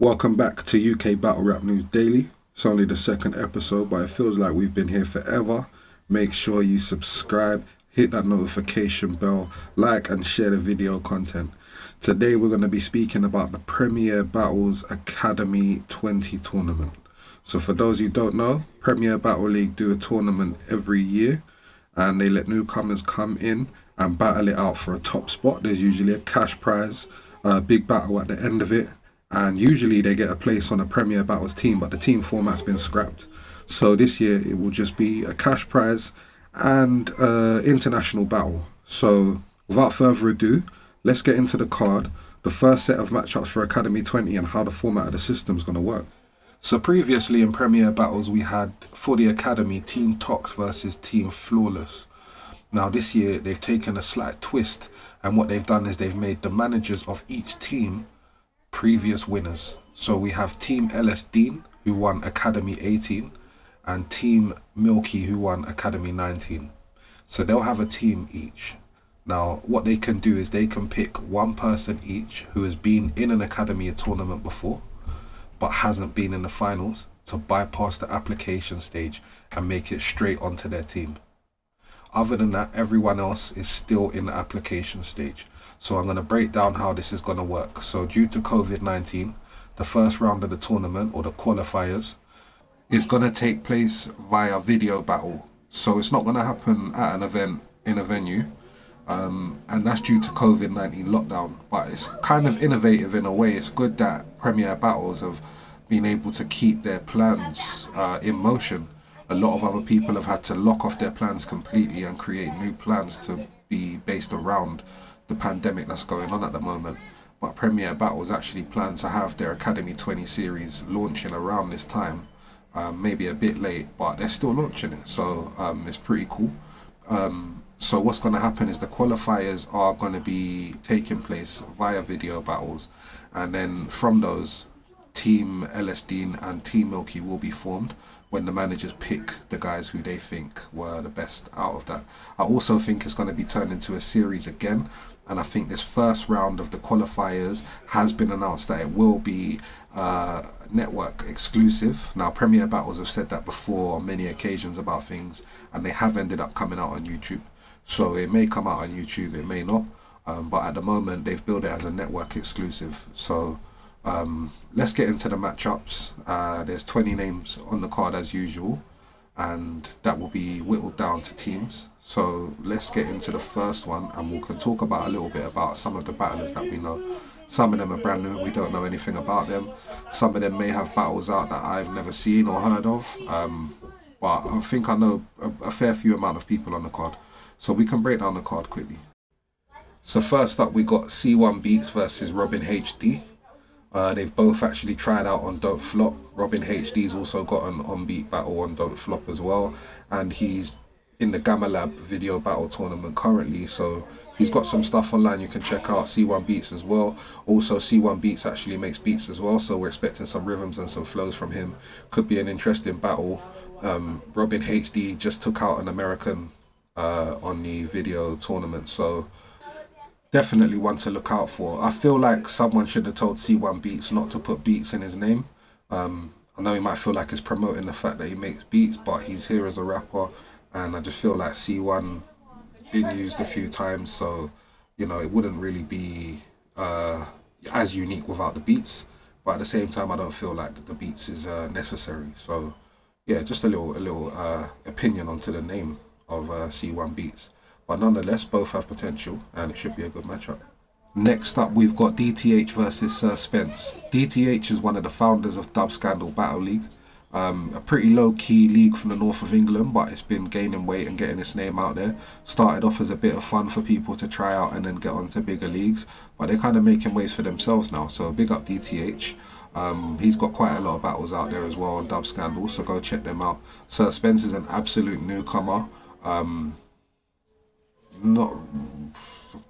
Welcome back to UK Battle Rap News Daily. It's only the second episode, but it feels like we've been here forever. Make sure you subscribe, hit that notification bell, like and share the video content. Today we're going to be speaking about the Premier Battles Academy 20 tournament. So for those who don't know, Premier Battle League do a tournament every year and they let newcomers come in and battle it out for a top spot. There's usually a cash prize, a big battle at the end of it, and usually they get a place on a Premier Battles team, but the team format's been scrapped. So this year it will just be a cash prize and international battle. So without further ado, let's get into the card, the first set of matchups for Academy 20 and how the format of the system is going to work. So previously in Premier Battles we had for the Academy Team Tox versus Team Flawless. Now this year they've taken a slight twist, and what they've done is they've made the managers of each team previous winners. So we have Team LS Dean, who won Academy 18, and Team Milky, who won Academy 19. So they'll have a team each. Now what they can do is they can pick one person each who has been in an Academy tournament before but hasn't been in the finals, to bypass the application stage and make it straight onto their team. Other than that, everyone else is still in the application stage. So I'm going to break down how this is going to work. So due to COVID-19, the first round of the tournament, or the qualifiers, is going to take place via video battle. So it's not going to happen at an event in a venue, and that's due to COVID-19 lockdown. But it's kind of innovative in a way. It's good that Premier Battles have been able to keep their plans in motion. A lot of other people have had to lock off their plans completely and create new plans to be based around the pandemic that's going on at the moment. But Premier Battles actually plan to have their Academy 20 series launching around this time, maybe a bit late, but they're still launching it, so it's pretty cool. So what's going to happen is the qualifiers are going to be taking place via video battles, and then from those, Team LS Dean and Team Milky will be formed when the managers pick the guys who they think were the best out of that. I also think it's going to be turned into a series again, and I think this first round of the qualifiers has been announced that it will be network exclusive. Now Premier Battles have said that before on many occasions about things, and they have ended up coming out on YouTube. So it may come out on YouTube, it may not, but at the moment they've billed it as a network exclusive. So let's get into the matchups. There's 20 names on the card as usual, and that will be whittled down to teams. So let's get into the first one, and we can talk about a little bit about some of the battlers that we know. Some of them are brand new, we don't know anything about them. Some of them may have battles out that I've never seen or heard of, but I think I know a fair few amount of people on the card. So we can break down the card quickly. So first up we got C1 Beats versus Robin HD. They've both actually tried out on Don't Flop. Robin HD's also got an on-beat battle on Don't Flop as well, and he's in the Gamma Lab video battle tournament currently, so he's got some stuff online you can check out. C1 Beats as well. Also C1 Beats actually makes beats as well, so we're expecting some rhythms and some flows from him. Could be an interesting battle. Robin HD just took out an American on the video tournament, so definitely one to look out for. I feel like someone should have told C1 Beats not to put beats in his name. I know he might feel like he's promoting the fact that he makes beats, but he's here as a rapper, and I just feel like C1 been used a few times, so you know it wouldn't really be as unique without the beats. But at the same time, I don't feel like the beats is necessary. So yeah, just a little opinion onto the name of C1 Beats. But nonetheless, both have potential, and it should be a good matchup. Next up, we've got DTH versus Sir Spence. DTH is one of the founders of Dub Scandal Battle League. A pretty low-key league from the north of England, but it's been gaining weight and getting its name out there. Started off as a bit of fun for people to try out and then get on to bigger leagues, but they're kind of making ways for themselves now, so big up DTH. He's got quite a lot of battles out there as well on Dub Scandal, so go check them out. Sir Spence is an absolute newcomer.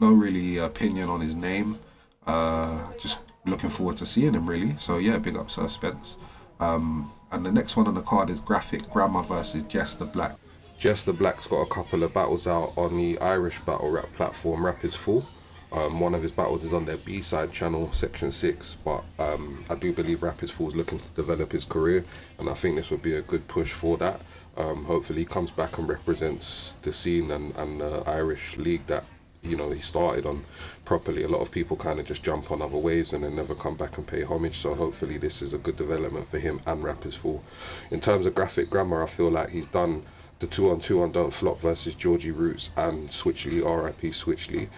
No really opinion on his name, just looking forward to seeing him really. So yeah, big up Sir Spence. And the next one on the card is Graphic Grammar versus Jester Black. Jester Black's got a couple of battles out on the Irish battle rap platform Rap Is Full. One of his battles is on their B-side channel, Section 6, but I do believe Rapid Fool's looking to develop his career, and I think this would be a good push for that. Hopefully he comes back and represents the scene and the Irish league that he started on properly. A lot of people kind of just jump on other waves and then never come back and pay homage, so hopefully this is a good development for him and Rapid Fool. In terms of graphic grammar, I feel like he's done the 2-on-2 on Don't Flop versus Georgie Roots and Switchley, RIP Switchley.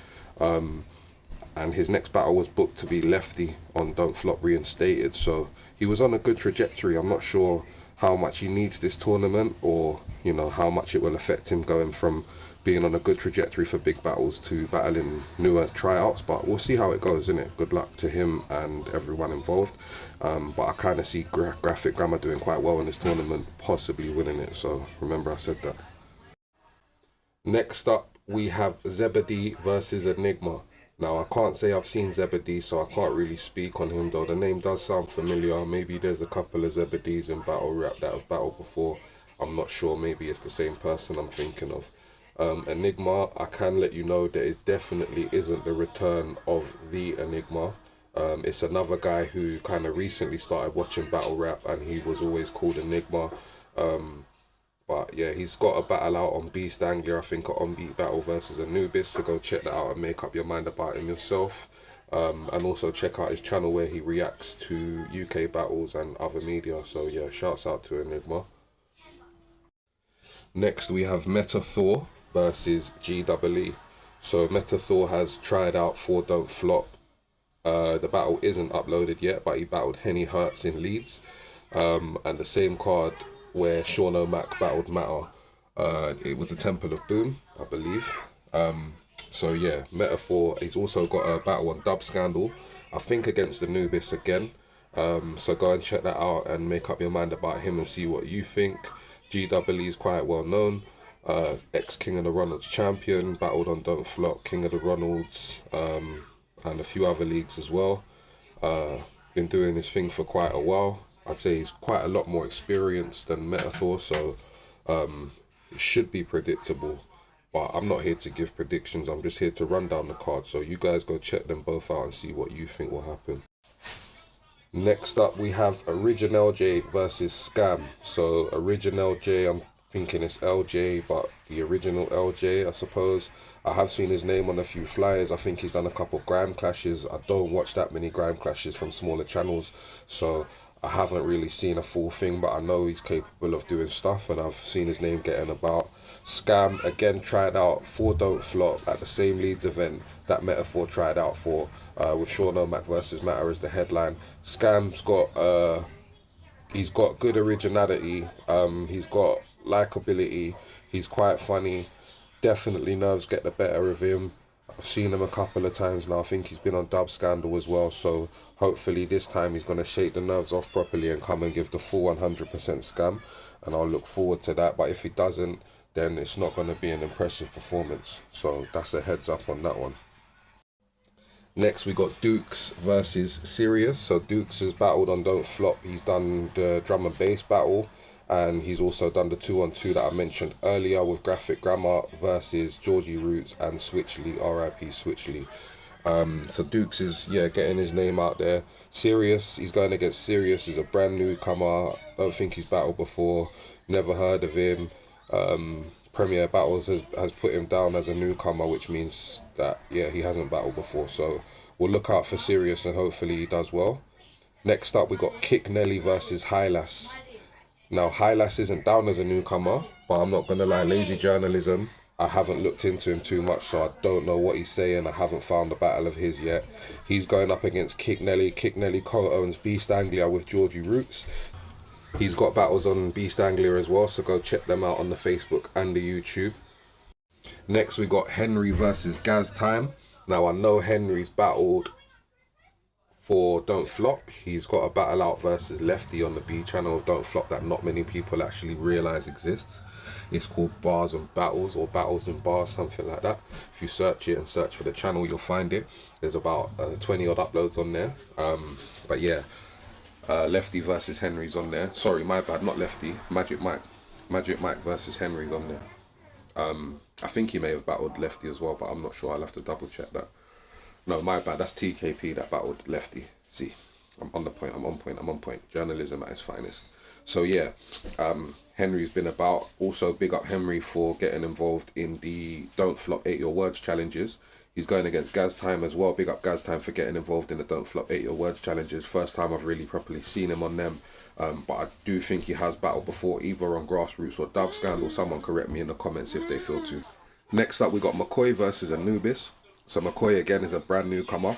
And his next battle was booked to be Lefty on Don't Flop Reinstated, so he was on a good trajectory. I'm not sure how much he needs this tournament, or how much it will affect him going from being on a good trajectory for big battles to battling newer tryouts, but we'll see how it goes, innit? Good luck to him and everyone involved. But I kind of see graphic grammar doing quite well in this tournament, possibly winning it, so remember I said that. Next up we have Zebedee versus Enigma. Now, I can't say I've seen Zebedee, so I can't really speak on him, though the name does sound familiar. Maybe there's a couple of Zebedees in battle rap that have battled before. I'm not sure, maybe it's the same person I'm thinking of. Enigma, I can let you know that it definitely isn't the return of the Enigma. It's another guy who kind of recently started watching battle rap, and he was always called Enigma. But yeah, he's got a battle out on Beast Anglia, I think, an on-beat battle versus Anubis, so go check that out and make up your mind about him yourself. And also check out his channel where he reacts to UK battles and other media, so yeah, shouts out to Enigma. Next we have Metathor versus GEE. So Metathor has tried out for Don't Flop. The battle isn't uploaded yet, but he battled Henny Hertz in Leeds. And the same card where Sean O'Mac battled Matter, it was the Temple of Boom, I believe. So yeah, Metaphor, he's also got a battle on Dub Scandal, I think against Anubis again. So go and check that out and make up your mind about him and see what you think. GEE is quite well known, ex-King of the Ronalds champion, battled on Don't Flop, King of the Ronalds, and a few other leagues as well. Been doing his thing for quite a while. I'd say he's quite a lot more experienced than Metathor, so it should be predictable. But I'm not here to give predictions, I'm just here to run down the card. So you guys go check them both out and see what you think will happen. Next up we have Original J versus Scam. So Original J, I'm thinking it's LJ, but the original LJ, I suppose. I have seen his name on a few flyers. I think he's done a couple of grime clashes. I don't watch that many grime clashes from smaller channels, so I haven't really seen a full thing, but I know he's capable of doing stuff, and I've seen his name getting about. Scam, again, tried out for Don't Flop at the same Leeds event that Metaphor tried out for, with Sean O'Mac versus Matter as the headline. Scam's got, he's got good originality, he's got likability, he's quite funny. Definitely nerves get the better of him. I've seen him a couple of times now. I think he's been on Dub Scandal as well, so hopefully this time he's going to shake the nerves off properly and come and give the full 100% Scam, and I'll look forward to that. But if he doesn't, then it's not going to be an impressive performance, so that's a heads up on that one. Next we got Dukes versus Sirius. So Dukes has battled on Don't Flop. He's done the drum and bass battle, and he's also done the 2-on-2 that I mentioned earlier with Graphic Grammar versus Georgie Roots and Switchley, RIP Switchley. So Dukes is getting his name out there. Sirius, he's going against Sirius, is a brand newcomer. Don't think he's battled before, never heard of him. Premier Battles has put him down as a newcomer, which means that he hasn't battled before, so we'll look out for Sirius and hopefully he does well. Next up we got Kick Nelly versus Hylas. Now Hylas isn't down as a newcomer, but I'm not gonna lie, lazy journalism, I haven't looked into him too much, so I don't know what he's saying. I haven't found a battle of his yet. He's going up against Kick Nelly. Kick Nelly co-owns Beast Anglia with Georgie Roots. He's got battles on Beast Anglia as well, so go check them out on the Facebook and the YouTube. Next we got Henry versus Gaz Time. Now I know Henry's battled for Don't Flop. He's got a battle out versus Lefty on the B channel of Don't Flop that not many people actually realise exists. It's called Bars and Battles, or Battles and Bars, something like that. If you search it and search for the channel, you'll find it. There's about 20 odd uploads on there. But yeah, Lefty versus Henry's on there. Sorry, my bad, not Lefty. Magic Mike versus Henry's on there. I think he may have battled Lefty as well, but I'm not sure. I'll have to double check that. No, my bad. That's TKP that battled Lefty. See, I'm on the point. I'm on point. I'm on point. Journalism at its finest. So yeah, Henry's been about. Also, big up Henry for getting involved in the Don't Flop 8 Your Words challenges. He's going against Gaz Time as well. Big up Gaz Time for getting involved in the Don't Flop 8 Your Words challenges. First time I've really properly seen him on them. But I do think he has battled before, either on Grassroots or Dub Scandal. Someone correct me in the comments if they feel to. Next up, we got McCoy versus Anubis. So McCoy again is a brand newcomer.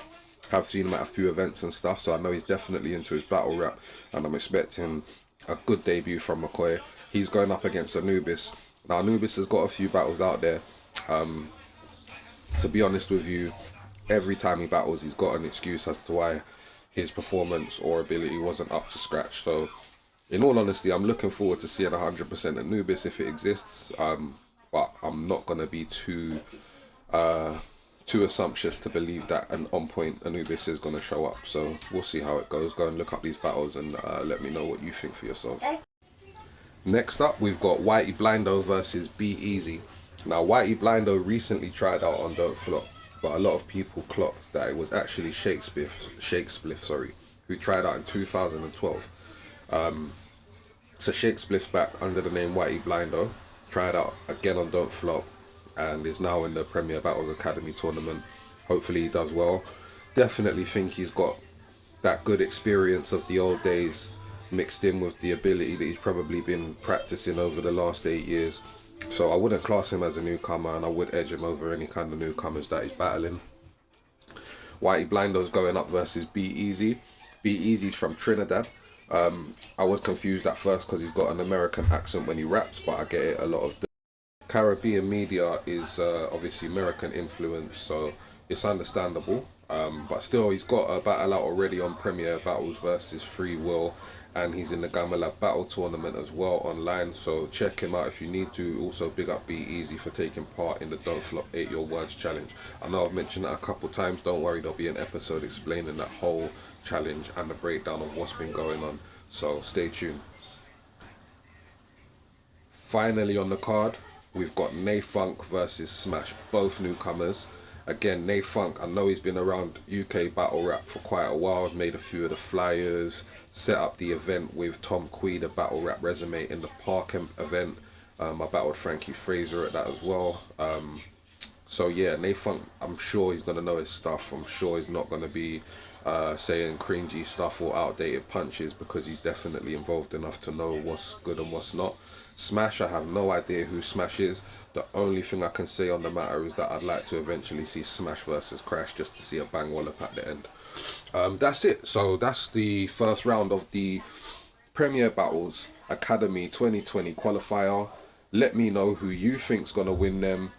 Have seen him at a few events and stuff, so I know he's definitely into his battle rap, and I'm expecting a good debut from McCoy. He's going up against Anubis. Now Anubis has got a few battles out there. To be honest with you, every time he battles, he's got an excuse as to why his performance or ability wasn't up to scratch. So, in all honesty, I'm looking forward to seeing 100% Anubis if it exists. But I'm not gonna be too assumptuous to believe that an on-point Anubis is gonna show up. So we'll see how it goes. Go and look up these battles and let me know what you think for yourself. Next up, we've got Whitey Blindo versus Be Easy. Now, Whitey Blindo recently tried out on Don't Flop, but a lot of people clocked that it was actually Shake Spliff, who tried out in 2012. So Shake Spliff's back under the name Whitey Blindo, tried out again on Don't Flop, and is now in the Premier Battles Academy tournament. Hopefully he does well. Definitely think he's got that good experience of the old days mixed in with the ability that he's probably been practicing over the last 8 years. So I wouldn't class him as a newcomer, and I would edge him over any kind of newcomers that he's battling. Whitey Blindo's going up versus Be Easy. Be Easy's from Trinidad. I was confused at first because he's got an American accent when he raps, but I get it. A lot of the Caribbean media is obviously American influence, so it's understandable. But still, he's got a battle out already on Premier Battles versus Free Will, and he's in the Gamma Lab Battle Tournament as well online, so check him out if you need to. Also, big up Be Easy for taking part in the Don't Flop 8 Your Words challenge. I know I've mentioned that a couple times. Don't worry, there'll be an episode explaining that whole challenge and the breakdown of what's been going on, so stay tuned. Finally on the card, we've got Nay Funk versus Smash, both newcomers. Again, Nay Funk, I know he's been around UK battle rap for quite a while. He's made a few of the flyers, set up the event with Tom Quee, the battle rap resume in the Parkham event. I battled Frankie Fraser at that as well. So yeah, Nay Funk, I'm sure he's going to know his stuff. I'm sure he's not going to be saying cringy stuff or outdated punches, because he's definitely involved enough to know what's good and what's not. Smash, I have no idea who Smash is. The only thing I can say on the matter is that I'd like to eventually see Smash versus Crash, just to see a bang wallop at the end. That's it. So that's the first round of the Premier Battles Academy 2020 qualifier. Let me know who you think's gonna win them.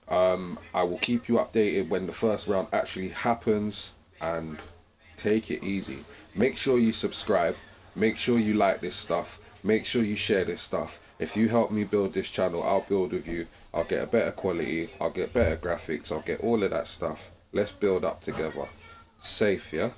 I will keep you updated when the first round actually happens, and take it easy. Make sure you subscribe. Make sure you like this stuff. Make sure you share this stuff. If you help me build this channel, I'll build with you. I'll get a better quality. I'll get better graphics. I'll get all of that stuff. Let's build up together. Safe, yeah?